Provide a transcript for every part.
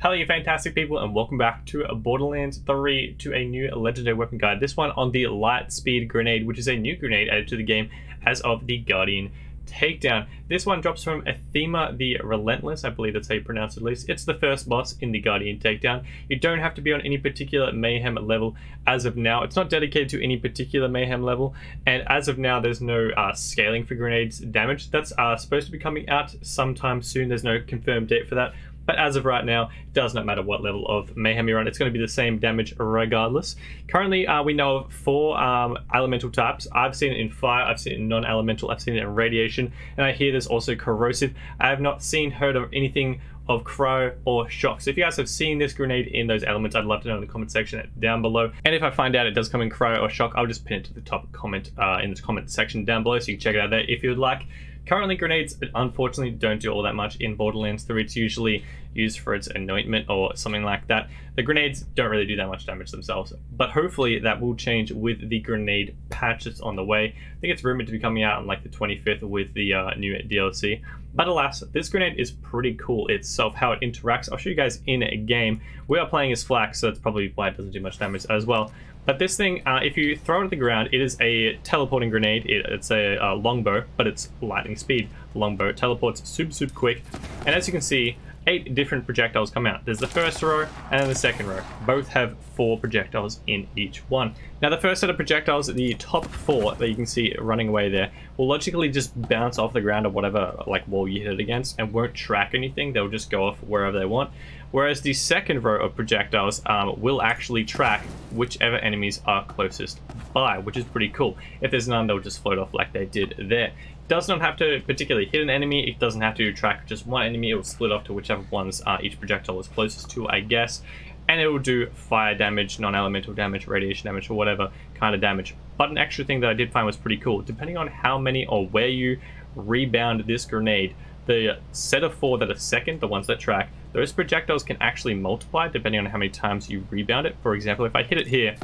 Hello you fantastic people, and welcome back to Borderlands 3 to a new legendary weapon guide. This one on the light speed grenade, which is a new grenade added to the game as of the Guardian Takedown. This one drops from Athema the Relentless, I believe that's how you pronounce it at least. It's the first boss in the Guardian Takedown. You don't have to be on any particular mayhem level as of now. It's not dedicated to any particular mayhem level, and as of now there's no scaling for grenades damage. That's supposed to be coming out sometime soon. There's no confirmed date for that. But as of right now, it does not matter what level of mayhem you're on. It's going to be the same damage regardless. Currently, we know of 4 elemental types. I've seen it in fire, I've seen it in non-elemental, I've seen it in radiation, and I hear there's also corrosive. I have not heard of anything of cryo or shock. So if you guys have seen this grenade in those elements, I'd love to know in the comment section down below. And if I find out it does come in cryo or shock, I'll just pin it to the top comment in the comment section down below, so you can check it out there if you would like. Currently, grenades unfortunately don't do all that much in Borderlands 3. It's usually used for its anointment or something like that. The grenades don't really do that much damage themselves, but hopefully that will change with the grenade patch that's on the way. I think it's rumored to be coming out on like the 25th with the new DLC. But alas, this grenade is pretty cool itself, how it interacts. I'll show you guys in a game. We are playing as Flak, so that's probably why it doesn't do much damage as well. But this thing, if you throw it at the ground, it is a teleporting grenade. It's a longbow, but it's lightning speed longbow. It teleports super quick. And as you can see, 8 different projectiles come out. There's the first row and then the second row. Both have 4 projectiles in each one. Now the first set of projectiles, the top 4 that you can see running away there, will logically just bounce off the ground or whatever like wall you hit it against and won't track anything. They'll just go off wherever they want. Whereas the second row of projectiles will actually track whichever enemies are closest by, which is pretty cool. If there's none, they'll just float off like they did there. Does not have to particularly hit an enemy. It doesn't have to track just one enemy. It will split off to whichever ones each projectile is closest to, I guess. And it will do fire damage, non-elemental damage, radiation damage, or whatever kind of damage. But an extra thing that I did find was pretty cool. Depending on how many or where you rebound this grenade, the set of 4 that are second, the ones that track, those projectiles can actually multiply depending on how many times you rebound it. For example, if I hit it here,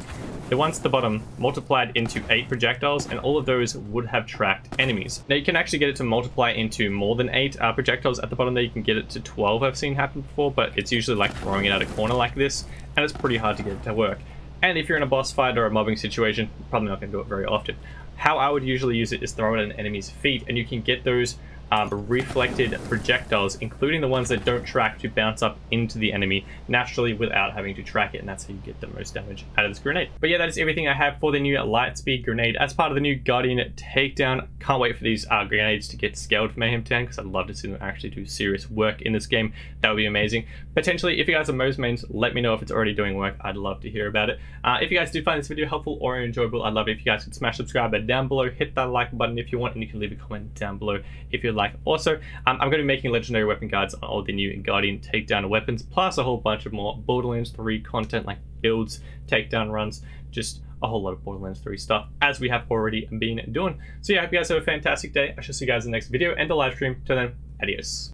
the ones at the bottom multiplied into 8 projectiles, and all of those would have tracked enemies. Now you can actually get it to multiply into more than 8 projectiles at the bottom there. You can get it to 12, I've seen happen before, but it's usually like throwing it at a corner like this, and it's pretty hard to get it to work. And if you're in a boss fight or a mobbing situation, you're probably not going to do it very often. How I would usually use it is throw it at an enemy's feet, and you can get those reflected projectiles, including the ones that don't track, to bounce up into the enemy naturally without having to track it, and that's how you get the most damage out of this grenade. But yeah, that is everything I have for the new light speed grenade as part of the new Guardian Takedown. Can't wait for these grenades to get scaled for Mayhem 10, because I'd love to see them actually do serious work in this game. That would be amazing. Potentially, if you guys are Mo's mains, let me know if it's already doing work. I'd love to hear about it. If you guys did find this video helpful or enjoyable, I'd love it if you guys could smash subscribe down below, hit that like button if you want, and you can leave a comment down below if you'd like. Also, I'm going to be making legendary weapon guides on all the new Guardian Takedown weapons, plus a whole bunch of more Borderlands 3 content like builds, takedown runs, just a whole lot of Borderlands 3 stuff, as we have already been doing. So yeah, I hope you guys have a fantastic day. I shall see you guys in the next video and the live stream. Till then, adios.